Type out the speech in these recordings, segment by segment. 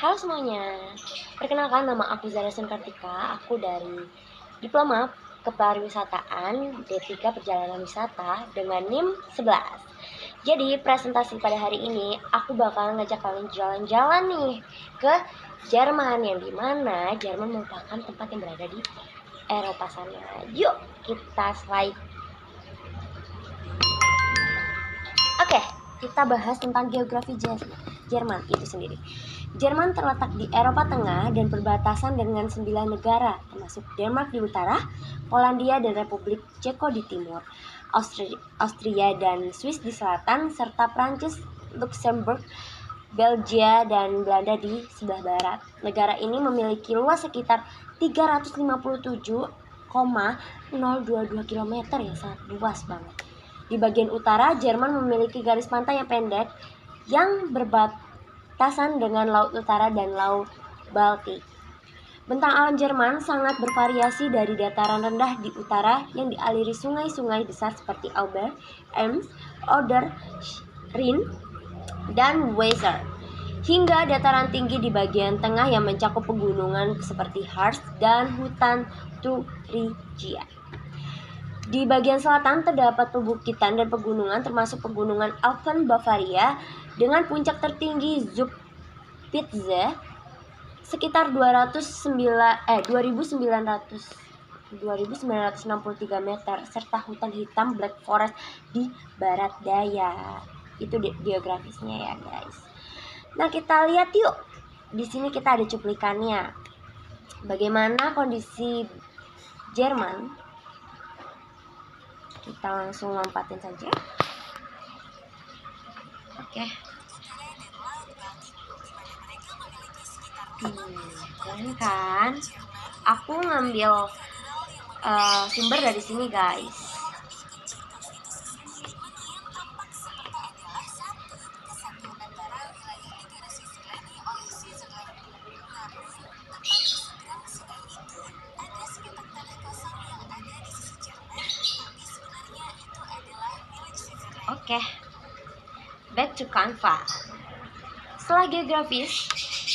Halo semuanya, perkenalkan nama aku Zara Kartika, aku dari Diploma Kepariwisataan D3 Perjalanan Wisata dengan NIM 11. Jadi presentasi pada hari ini aku bakal ngajak kalian jalan-jalan nih ke Jerman, yang dimana Jerman merupakan tempat yang berada di Eropa sana. Yuk kita slide. Oke, kita bahas tentang geografi Jerman itu sendiri. Jerman terletak di Eropa Tengah dan berbatasan dengan 9 negara, termasuk Denmark di utara, Polandia dan Republik Ceko di timur, Austria dan Swiss di selatan, serta Prancis, Luxembourg, Belgia dan Belanda di sebelah barat. Negara ini memiliki luas sekitar 357,022 km, yang sangat luas banget. Di bagian utara, Jerman memiliki garis pantai yang pendek yang berbatasan dengan Laut Utara dan Laut Baltik. Bentang alam Jerman sangat bervariasi, dari dataran rendah di utara yang dialiri sungai-sungai besar seperti Auber, Ems, Oder, Rhin, dan Weser, hingga dataran tinggi di bagian tengah yang mencakup pegunungan seperti Harz dan hutan Thuringia. Di bagian selatan terdapat perbukitan dan pegunungan, termasuk pegunungan Alpen Bavaria dengan puncak tertinggi Zugspitze sekitar 2.963 meter, serta hutan hitam Black Forest di barat daya. Itu geografisnya ya guys. Nah, kita lihat yuk. Di sini kita ada cuplikannya. Bagaimana kondisi Jerman? Kita langsung lompatin saja. Oke. Keren kan? Aku ngambil sumber dari sini guys. Oke, back to Canva. Setelah geografis,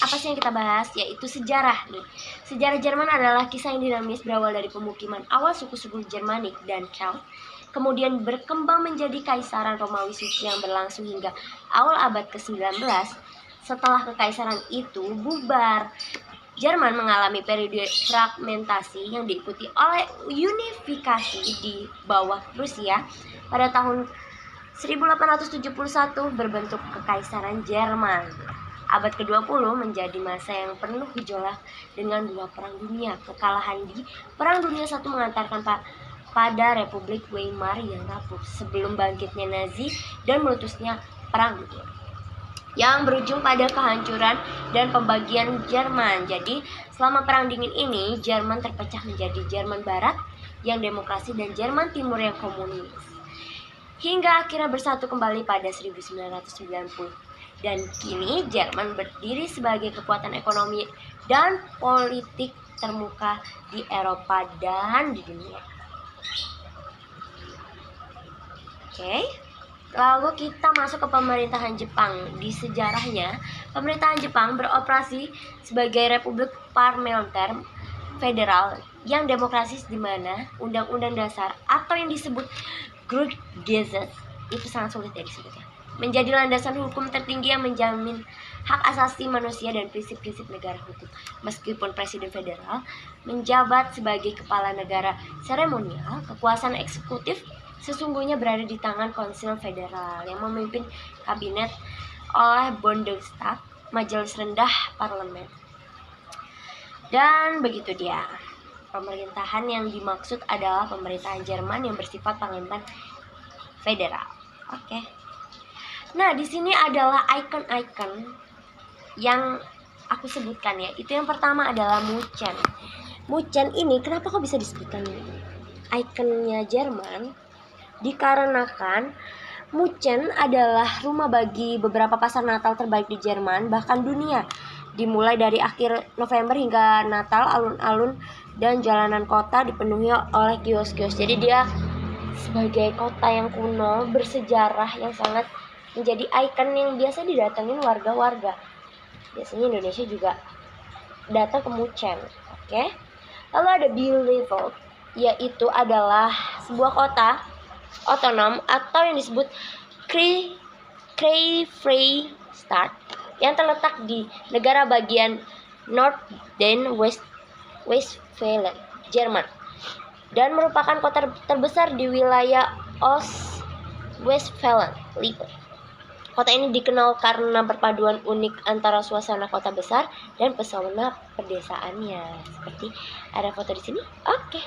apa sih yang kita bahas? Yaitu sejarah nih. Sejarah Jerman adalah kisah yang dinamis, berawal dari pemukiman awal suku-suku Germanik dan Celt, kemudian berkembang menjadi Kaisaran Romawi Suci yang berlangsung hingga awal abad ke-19. Setelah kekaisaran itu bubar, Jerman mengalami periode fragmentasi yang diikuti oleh unifikasi di bawah Rusia. Pada tahun 1871 berbentuk Kekaisaran Jerman. Abad ke-20 menjadi masa yang penuh gejolak dengan dua perang dunia. Kekalahan di Perang Dunia I mengantarkan pada Republik Weimar yang rapuh sebelum bangkitnya Nazi dan meletusnya Perang Dunia, yang berujung pada kehancuran dan pembagian Jerman. Jadi, selama Perang Dingin ini, Jerman terpecah menjadi Jerman Barat yang demokrasi dan Jerman Timur yang komunis, hingga akhirnya bersatu kembali pada 1990. Dan kini Jerman berdiri sebagai kekuatan ekonomi dan politik termuka di Eropa dan di dunia. Oke. Lalu kita masuk ke pemerintahan Jepang. Di sejarahnya, pemerintahan Jepang beroperasi sebagai republik parlementer federal yang demokratis, di mana undang-undang dasar atau yang disebut Grundgesetz itu sangat sulit ya disebutnya, menjadi landasan hukum tertinggi yang menjamin hak asasi manusia dan prinsip-prinsip negara hukum. Meskipun presiden federal menjabat sebagai kepala negara seremonial, kekuasaan eksekutif sesungguhnya berada di tangan Konsil Federal yang memimpin kabinet oleh Bundestag, majelis rendah parlemen. Dan begitu dia. Pemerintahan yang dimaksud adalah pemerintahan Jerman yang bersifat parlemen federal. Oke. Nah, di sini adalah icon-icon yang aku sebutkan ya. Itu yang pertama adalah Muchen. Muchen ini kenapa kok bisa disebutkan ikonnya Jerman? Dikarenakan Muchen adalah rumah bagi beberapa pasar Natal terbaik di Jerman, bahkan dunia. Dimulai dari akhir November hingga Natal, alun-alun dan jalanan kota dipenuhi oleh kios-kios. Jadi dia sebagai kota yang kuno, bersejarah, yang sangat menjadi ikon yang biasa didatengin warga-warga. Biasanya Indonesia juga datang ke Muchen. Oke. Lalu ada Bielefeld, yaitu adalah sebuah kota otonom atau yang disebut Freistaat yang terletak di negara bagian Nordrhein-Westfalen, Jerman, dan merupakan kota terbesar di wilayah Ostwestfalen-Lippe. Kota ini dikenal karena perpaduan unik antara suasana kota besar dan pesona pedesaannya. Seperti ada foto di sini. Oke.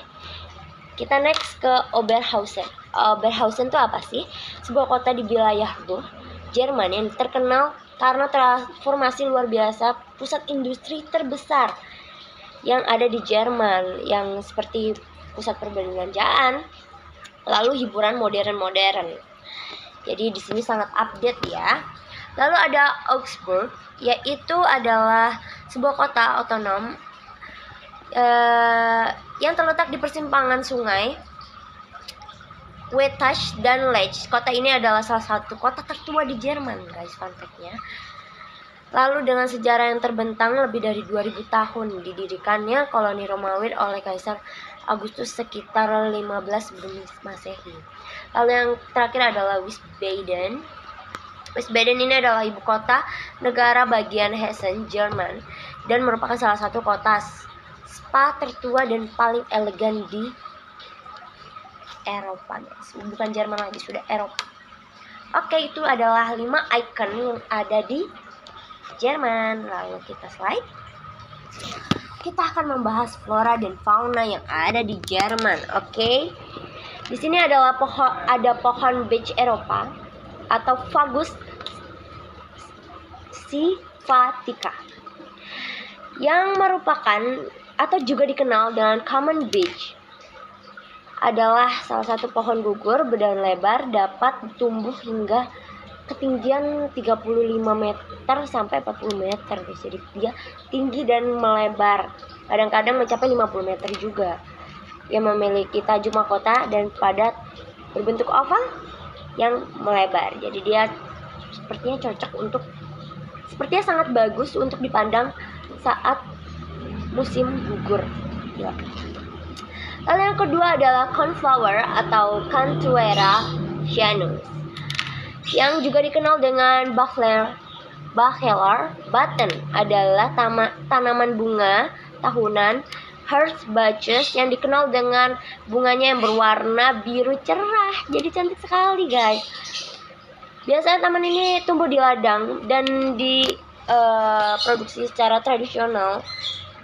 Kita next ke Oberhausen. Oberhausen itu apa sih? Sebuah kota di wilayah Ruhr, Jerman yang terkenal karena transformasi luar biasa pusat industri terbesar yang ada di Jerman, yang seperti pusat perbelanjaan, lalu hiburan modern. Jadi di sini sangat update ya. Lalu ada Augsburg, yaitu adalah sebuah kota otonom yang terletak di persimpangan sungai Wetach dan Lech. Kota ini adalah salah satu kota tertua di Jerman, guys, fun fact-nya. Lalu dengan sejarah yang terbentang lebih dari 2000 tahun, didirikannya koloni Romawi oleh Kaisar Agustus sekitar 15 sebelum Masehi. Lalu yang terakhir adalah Wiesbaden. Wiesbaden ini adalah ibu kota negara bagian Hessen, Jerman, dan merupakan salah satu kota spa tertua dan paling elegan di Eropa, guys. Bukan Jerman lagi, sudah Eropa. Oke, itu adalah 5 icon yang ada di Jerman. Lalu kita slide. Kita akan membahas flora dan fauna yang ada di Jerman. Oke. Di sini adalah pohon beech Eropa atau Fagus sylvatica yang merupakan atau juga dikenal dengan common beech. Adalah salah satu pohon gugur berdaun lebar, dapat tumbuh hingga ketinggian 35 meter sampai 40 meter. Jadi dia tinggi dan melebar, kadang-kadang mencapai 50 meter juga. Dia memiliki tajuk mahkota dan padat berbentuk oval yang melebar. Jadi dia sepertinya sangat bagus untuk dipandang saat musim gugur. Ya. Lalu yang kedua adalah cornflower atau Cantuaria cyanus, yang juga dikenal dengan Bachelor button, adalah tanaman bunga tahunan Herbaceous yang dikenal dengan bunganya yang berwarna biru cerah. Jadi cantik sekali, guys. Biasanya taman ini tumbuh di ladang dan diproduksi secara tradisional,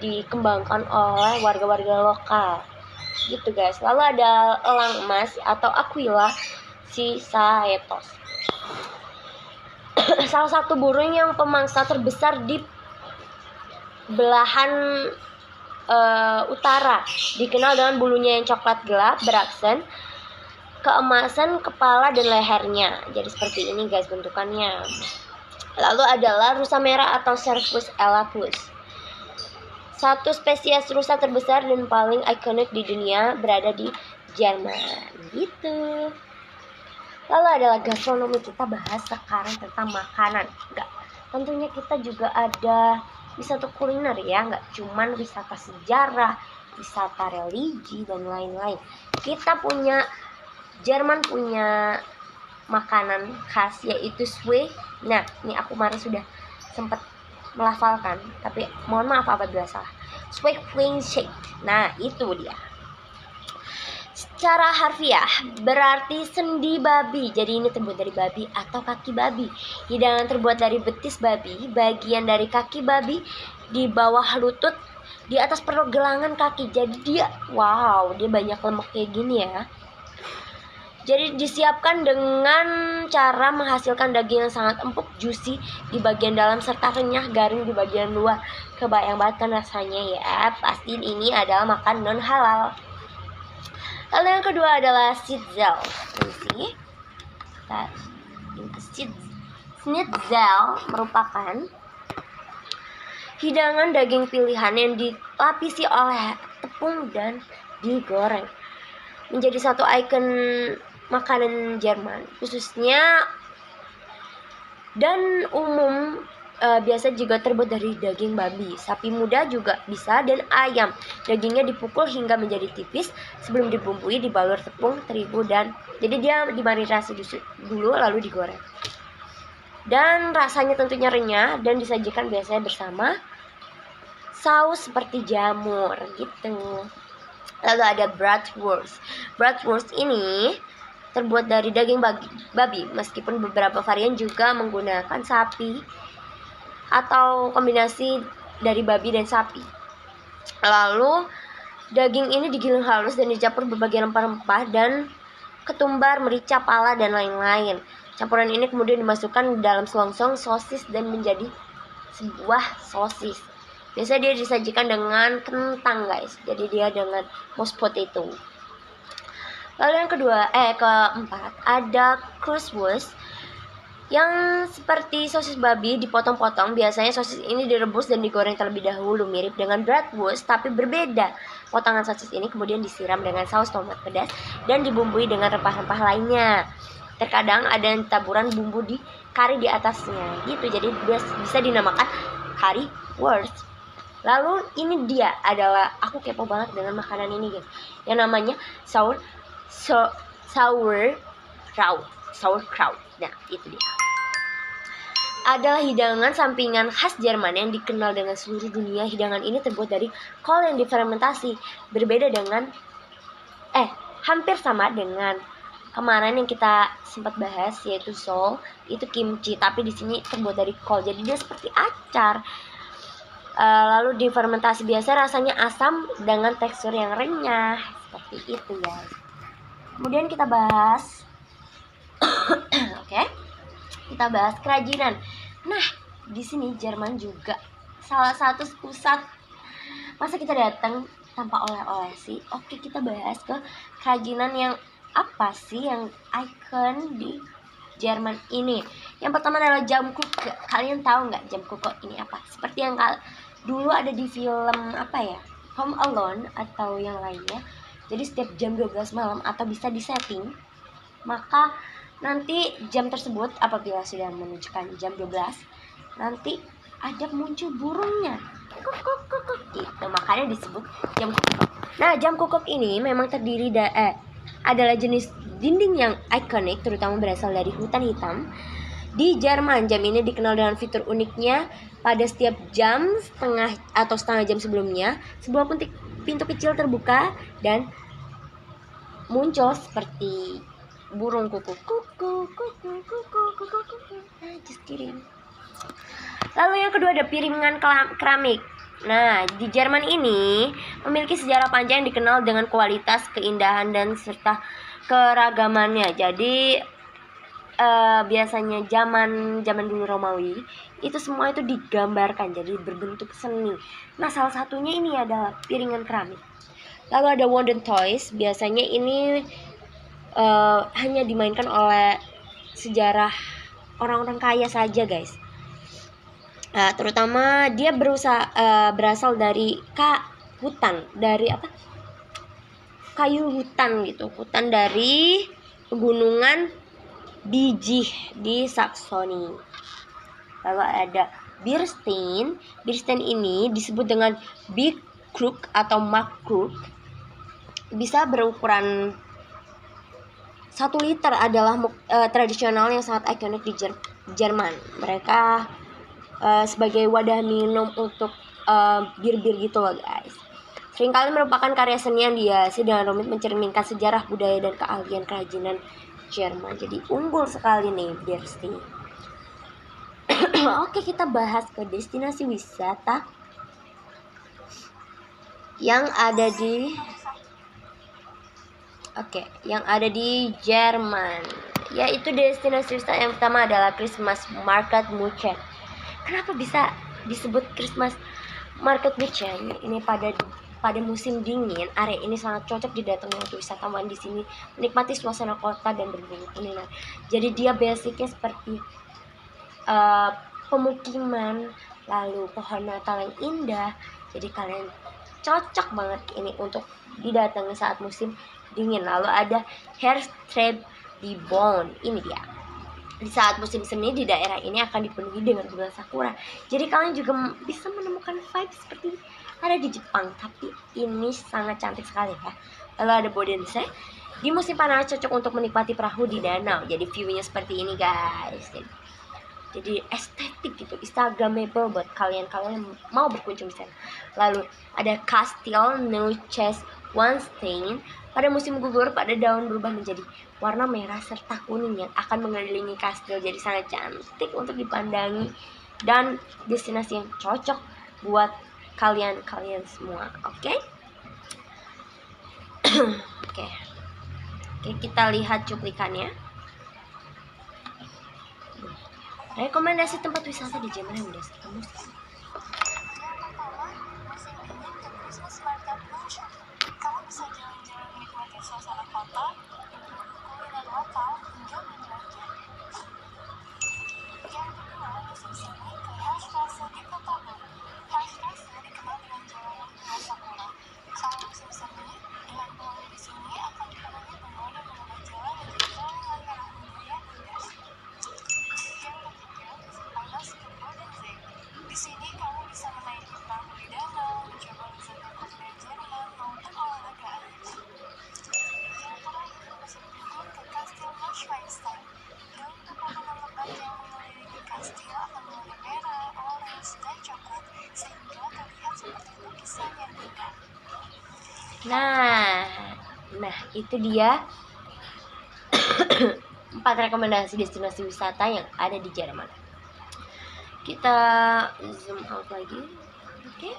dikembangkan oleh warga-warga lokal. Gitu, guys. Lalu ada elang emas atau Aquila sisaetos. Salah satu burung yang pemangsa terbesar di belahan utara, dikenal dengan bulunya yang coklat gelap beraksen keemasan kepala dan lehernya. Jadi seperti ini, guys, bentukannya. Lalu adalah rusa merah atau Cervus elaphus, satu spesies rusa terbesar dan paling ikonik di dunia, berada di Jerman. Gitu. Lalu adalah gastronomi. Kita bahas sekarang tentang makanan. Tentunya kita juga ada wisata kuliner ya, nggak cuman wisata sejarah, wisata religi dan lain-lain. Jerman punya makanan khas yaitu Swee. Nah, ini aku kemarin sudah sempat melafalkan, tapi mohon maaf apabila salah. Schweinshake. Nah, itu dia. Secara harfiah berarti sendi babi. Jadi ini terbuat dari babi atau kaki babi. Hidangan terbuat dari betis babi, bagian dari kaki babi di bawah lutut, di atas pergelangan kaki. Jadi dia banyak lemak kayak gini ya. Jadi disiapkan dengan cara menghasilkan daging yang sangat empuk, juicy di bagian dalam serta renyah garing di bagian luar. Kebayang banget kan rasanya ya. Pasti ini adalah makan non halal. Lalu yang kedua adalah schnitzel. Schnitzel merupakan hidangan daging pilihan yang dilapisi oleh tepung dan digoreng. Menjadi satu ikon makanan Jerman khususnya dan umum biasa juga terbuat dari daging babi, sapi muda juga bisa, dan ayam. Dagingnya dipukul hingga menjadi tipis sebelum dibumbui, dibalur tepung terigu, dan jadi dia dimarinasi dulu lalu digoreng. Dan rasanya tentunya renyah dan disajikan biasanya bersama saus seperti jamur gitu. Lalu ada bratwurst. Bratwurst ini terbuat dari daging babi, meskipun beberapa varian juga menggunakan sapi atau kombinasi dari babi dan sapi. Lalu daging ini digiling halus dan dicampur berbagai rempah-rempah dan ketumbar, merica, pala, dan lain-lain. Campuran ini kemudian dimasukkan dalam selongsong sosis dan menjadi sebuah sosis. Biasanya dia disajikan dengan kentang, guys. Jadi dia dengan mashed potato. Lalu yang keempat ada currywurst yang seperti sosis babi dipotong-potong. Biasanya sosis ini direbus dan digoreng terlebih dahulu, mirip dengan bratwurst tapi berbeda. Potongan sosis ini kemudian disiram dengan saus tomat pedas dan dibumbui dengan rempah-rempah lainnya. Terkadang ada taburan bumbu di kari di atasnya gitu. Jadi bisa dinamakan currywurst. Lalu ini dia adalah, aku kepo banget dengan makanan ini guys, yang namanya sauerkraut. Nah, itu dia. Adalah hidangan sampingan khas Jerman yang dikenal dengan seluruh dunia. Hidangan ini terbuat dari kol yang difermentasi. Berbeda dengan hampir sama dengan kemarin yang kita sempat bahas, yaitu sol, itu kimchi, tapi di sini terbuat dari kol. Jadi dia seperti acar. Lalu difermentasi biasa, rasanya asam dengan tekstur yang renyah. Seperti itu, guys. Kemudian kita bahas kita bahas kerajinan. Nah, di sini Jerman juga salah satu pusat. Masa kita datang tanpa oleh-oleh sih? Oke, kita bahas ke kerajinan yang apa sih yang ikon di Jerman ini. Yang pertama adalah jam kuku. Kalian tahu nggak jam kuku ini apa? Seperti yang dulu ada di film Home Alone atau yang lainnya. Jadi setiap jam 12 malam atau bisa disetting, maka nanti jam tersebut apabila sudah menunjukkan jam 12, nanti ada muncul burungnya. Kuk gitu. Makanya disebut jam kukuk. Nah, jam kukuk ini memang terdiri adalah jenis dinding yang ikonik, terutama berasal dari hutan hitam. Di Jerman, jam ini dikenal dengan fitur uniknya. Pada setiap jam setengah jam sebelumnya, sebuah pintu kecil terbuka dan muncul seperti burung kuku. Just kidding. Lalu yang kedua ada piringan keramik. Nah, di Jerman ini memiliki sejarah panjang yang dikenal dengan kualitas, keindahan, dan serta keragamannya. Jadi biasanya zaman dulu Romawi itu semua itu digambarkan jadi berbentuk seni. Nah, salah satunya ini adalah piringan keramik. Lalu ada wooden toys. Biasanya ini hanya dimainkan oleh sejarah orang-orang kaya saja, guys. Terutama dia berasal dari kayu hutan gitu, hutan dari pegunungan Bijih di Saksoni. Lalu ada Bierstein. Bierstein ini disebut dengan Big Krug atau Mark-Krug. Bisa berukuran 1 liter, adalah tradisional yang sangat ikonik di Jerman. Mereka sebagai wadah minum untuk bir-bir gitu loh, guys. Seringkali merupakan karya seni yang dihiasi dengan rumit, mencerminkan sejarah, budaya, dan keahlian kerajinan Jerman. Jadi unggul sekali nih Bierstein. Oke, kita bahas ke destinasi wisata yang ada di Jerman. Yaitu destinasi wisata yang pertama adalah Christmas Market München. Kenapa bisa disebut Christmas Market München? Ini pada musim dingin, area ini sangat cocok didatangi untuk wisatawan. Di sini menikmati suasana kota dan berburu kuliner. Jadi dia basicnya seperti pemukiman, lalu pohon Natal yang indah. Jadi kalian cocok banget ini untuk didatangi saat musim dingin. Lalu ada Herstreb di Bonn. Ini dia. Di saat musim semi di daerah ini akan dipenuhi dengan bunga sakura. Jadi kalian juga bisa menemukan vibe seperti ada di Jepang, tapi ini sangat cantik sekali ya. Lalu ada Bodense. Di musim panas cocok untuk menikmati perahu di danau. Jadi view-nya seperti ini guys. Jadi estetik gitu, instagramable buat kalian-kalian yang mau berkunjung di sana. Lalu ada Castle Neuschwanstein. Pada musim gugur, pada daun berubah menjadi warna merah serta kuning yang akan mengelilingi kastil. Jadi sangat cantik untuk dipandangi dan destinasi yang cocok buat kalian semua. Oke? Oke, kita lihat cuplikannya. Rekomendasi tempat wisata di Jerman yang udah kamu sih. Kamu bisa jalan-jalan menikmati suasana kota, kuliner lokal, hingga menjelajah. Yang kedua, musim semi ke Hersstrasse di kota Bonn. Hersstrasse dikenal dengan jalanan bunga sakura. Saat musim semi, dengan bunga di sini akan dipenuhi bunga dan menambah jalan dengan jalanan merah muda yang indah. Yang ketiga, musim panas ke Bodensee. Di sini kamu bisa menaiki perahu di danau, mencoba wisata kuliner Jerman maupun olahraga air. Yang terakhir, musim gugur ke Kastil Neuschwanstein. Daun pepohonan lebat yang mengelilingi kastil akan berwarna merah, orange, dan coklat sehingga terlihat seperti lukisan yang indah. Nah itu dia 4 rekomendasi destinasi wisata yang ada di Jerman. Kita zoom out lagi. Oke.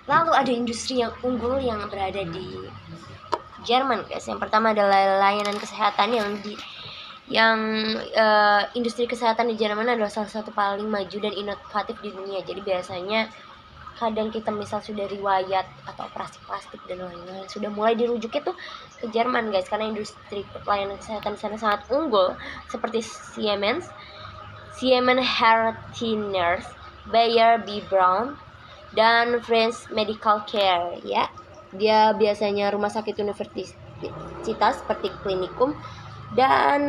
Lalu ada industri yang unggul yang berada di Jerman guys. Yang pertama adalah layanan kesehatan industri kesehatan di Jerman adalah salah satu paling maju dan inovatif di dunia. Jadi biasanya kadang kita misal sudah riwayat atau operasi plastik dan lain-lain sudah mulai dirujuk itu ke Jerman guys, karena industri pelayanan kesehatan di sana sangat unggul seperti Siemens Healthineers, Bayer, B. Braun, dan French Medical Care ya. Dia biasanya rumah sakit universitas seperti klinikum dan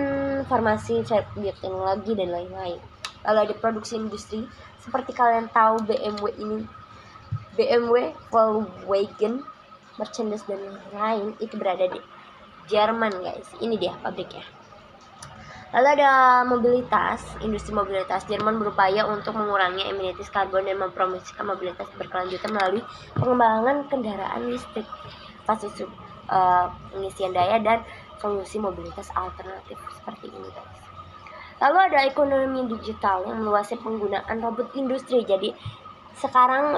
farmasi, bioteknologi dan lain-lain. Lalu ada produksi industri seperti kalian tahu BMW, Volkswagen, Mercedes dan lain-lain itu berada di Jerman guys. Ini dia pabriknya. Lalu ada mobilitas, industri mobilitas. Jerman berupaya untuk mengurangi emisi karbon dan mempromosikan mobilitas berkelanjutan melalui pengembangan kendaraan listrik, fasilitas pengisian daya dan solusi mobilitas alternatif seperti ini guys. Lalu ada ekonomi digital yang meluasnya penggunaan robot industri. Jadi sekarang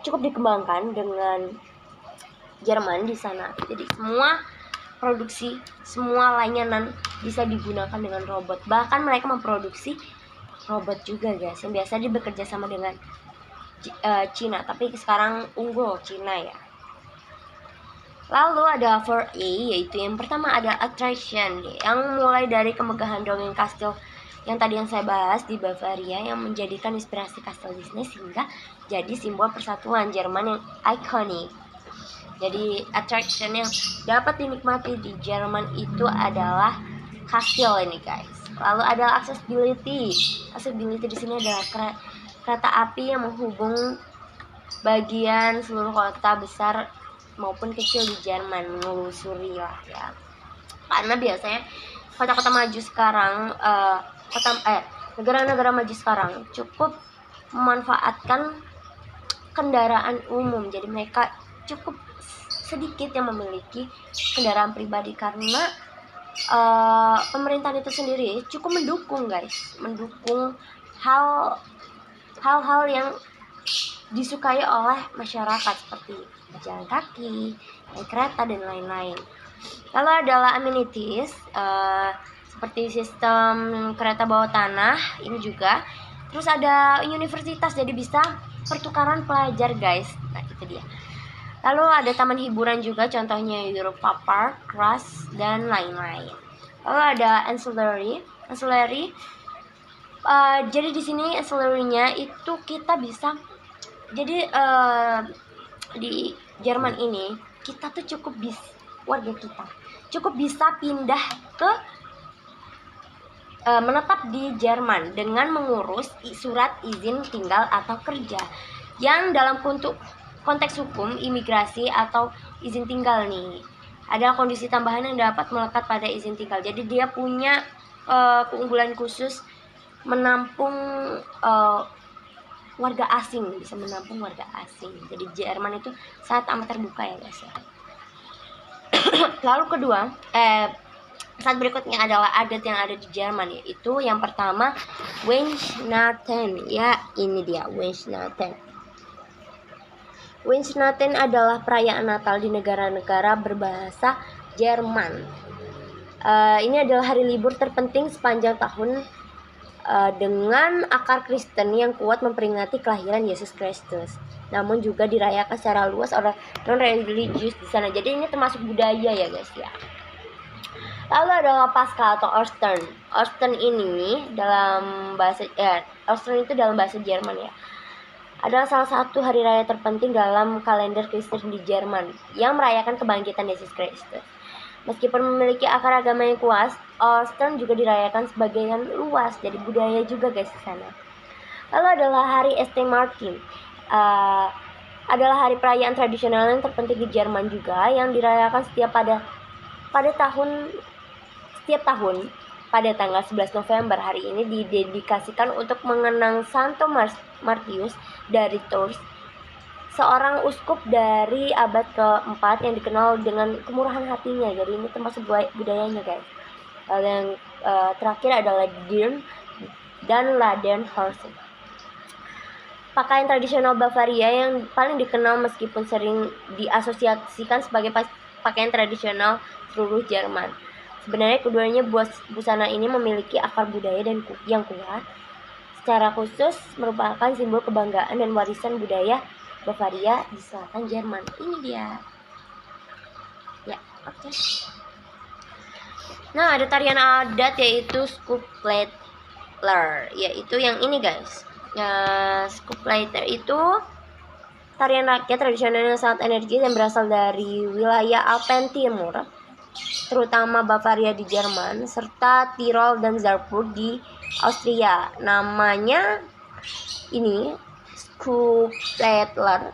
cukup dikembangkan dengan Jerman di sana. Jadi semua produksi, semua layanan bisa digunakan dengan robot. Bahkan mereka memproduksi robot juga guys, yang biasa bekerja sama dengan Cina, tapi sekarang unggul Cina ya. Lalu ada 4A, yaitu yang pertama ada attraction, yang mulai dari kemegahan dongeng kastil yang tadi yang saya bahas di Bavaria, yang menjadikan inspirasi kastil Disney sehingga jadi simbol persatuan Jerman yang ikonik. Jadi attraction yang dapat dinikmati di Jerman itu adalah kastil ini guys. Lalu ada accessibility. Accessibility di sini adalah kereta api yang menghubung bagian seluruh kota besar maupun kecil di Jerman, menelusuri lah ya. Karena biasanya kota-kota maju sekarang, negara-negara maju sekarang cukup memanfaatkan kendaraan umum. Jadi mereka cukup sedikit yang memiliki kendaraan pribadi karena pemerintahan itu sendiri cukup mendukung guys, mendukung hal-hal yang disukai oleh masyarakat seperti berjalan kaki, naik kereta dan lain-lain. Lalu adalah amenities seperti sistem kereta bawah tanah ini juga. Terus ada universitas, jadi bisa pertukaran pelajar guys. Nah itu dia. Lalu ada taman hiburan juga, contohnya Europa Park, Ras dan lain-lain. Lalu ada ancillary. Jadi di sini ancillary-nya itu kita bisa, jadi di Jerman ini kita tuh warga kita cukup bisa pindah ke menetap di Jerman dengan mengurus surat izin tinggal atau kerja yang dalam konteks hukum imigrasi atau izin tinggal nih adalah kondisi tambahan yang dapat melekat pada izin tinggal. Jadi dia punya keunggulan khusus menampung warga asing, bisa menampung warga asing. Jadi Jerman itu sangat amat terbuka ya guys ya. Lalu kedua, saat berikutnya adalah adat yang ada di Jerman, yaitu yang pertama Weihnachten. Ya, ini dia Weihnachten. Weihnachten adalah perayaan Natal di negara-negara berbahasa Jerman. Ini adalah hari libur terpenting sepanjang tahun dengan akar Kristen yang kuat memperingati kelahiran Yesus Kristus. Namun juga dirayakan secara luas oleh non-religius di sana. Jadi ini termasuk budaya ya guys ya. Lalu adalah Paskah atau Ostern. Ostern ini dalam bahasa Ostern itu dalam bahasa Jerman ya. Adalah salah satu hari raya terpenting dalam kalender Kristen di Jerman yang merayakan kebangkitan Yesus Kristus. Meskipun memiliki akar agama yang kuat, Ostern juga dirayakan sebagian luas jadi budaya juga guys di sana. Lalu adalah hari St. Martin. Adalah hari perayaan tradisional yang terpenting di Jerman juga yang dirayakan setiap tahun pada tanggal 11 November. Hari ini didedikasikan untuk mengenang Santo Martius dari Tours, seorang uskup dari abad ke-4 yang dikenal dengan kemurahan hatinya. Jadi ini termasuk budayanya guys. Lalu yang terakhir adalah Dirn dan Ladernhausen. Pakaian tradisional Bavaria yang paling dikenal meskipun sering diasosiasikan sebagai pakaian tradisional seluruh Jerman. Sebenarnya keduanya busana ini memiliki akar budaya dan yang kuat. Secara khusus merupakan simbol kebanggaan dan warisan budaya Bavaria di selatan Jerman. Ini dia. Ya, oke. Nah, ada tarian adat yaitu Schuppleiter, yaitu yang ini guys. Schuppleiter itu tarian rakyat tradisional yang sangat energis yang berasal dari wilayah Alpen Timur, terutama Bavaria di Jerman, serta Tirol dan Salzburg di Austria. Namanya ini Schuppleiter,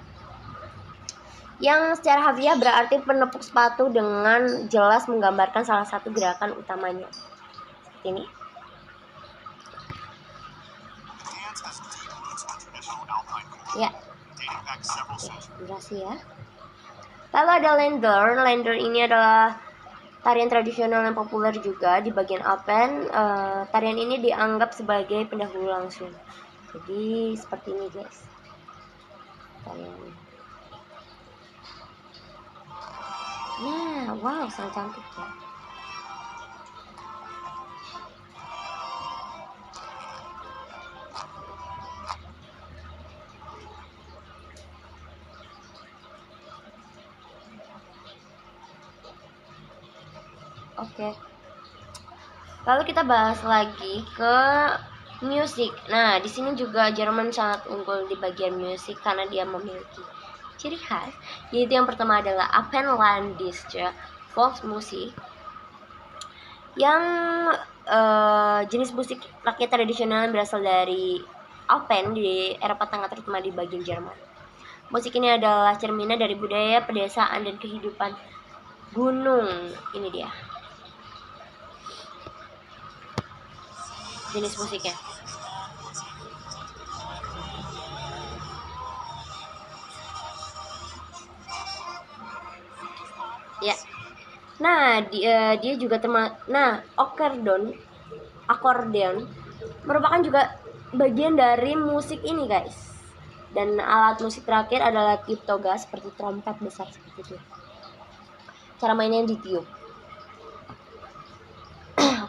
yang secara harfiah berarti penepuk sepatu, dengan jelas menggambarkan salah satu gerakan utamanya. Seperti ini. Ya. Durasi ya. Lalu ada Länder. Länder ini adalah tarian tradisional yang populer juga di bagian Alpen. Tarian ini dianggap sebagai pendahulu langsung. Jadi seperti ini guys. Tarian. Nah, wow, sangat cantik ya. Oke. Lalu kita bahas lagi ke musik. Nah, di sini juga Jerman sangat unggul di bagian musik karena dia memiliki ciri khas. Yaitu yang pertama adalah Abendländische Volksmusik, yang jenis musik rakyat tradisional yang berasal dari Alpen di Eropa Tengah, terutama di bagian Jerman. Musik ini adalah cerminan dari budaya pedesaan dan kehidupan gunung. Ini dia jenis musiknya. Ya. Nah, dia juga akordeon merupakan juga bagian dari musik ini, guys. Dan alat musik terakhir adalah tiup toga seperti trompet besar seperti itu. Cara mainnya ditiup.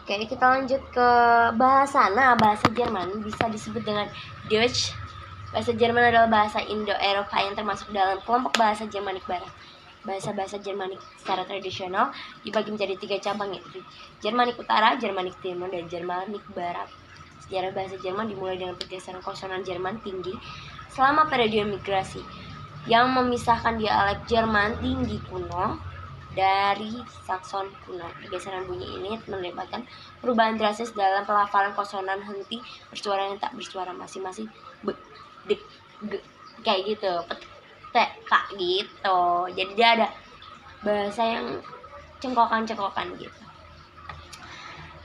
Oke, kita lanjut ke bahasa. Nah, bahasa Jerman bisa disebut dengan Deutsch. Bahasa Jerman adalah bahasa Indo-Eropa yang termasuk dalam kelompok bahasa Jermanik Barat. Bahasa-bahasa Jermanik secara tradisional dibagi menjadi 3 cabang, yaitu Jermanik Utara, Jermanik Timur, dan Jermanik Barat. Sejarah bahasa Jerman dimulai dengan pergeseran konsonan Jerman tinggi selama periode migrasi yang memisahkan dialek Jerman tinggi kuno dari Sakson kuno. Pergeseran bunyi ini melibatkan perubahan drastis dalam pelafalan konsonan henti bersuara yang tak bersuara masing-masing be, de, ge, kayak gitu, kak gitu. Jadi dia ada bahasa yang cengkokan-cengkokan gitu.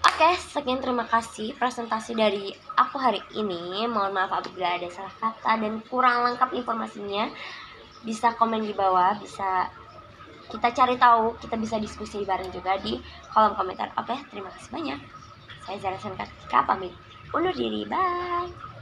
Oke, sekian, terima kasih presentasi dari aku hari ini. Mohon maaf apabila ada salah kata dan kurang lengkap informasinya. Bisa komen di bawah, bisa kita cari tahu, kita bisa diskusi bareng juga di kolom komentar. Oke, terima kasih banyak. Saya Zara Sankatika pamit undur diri, bye.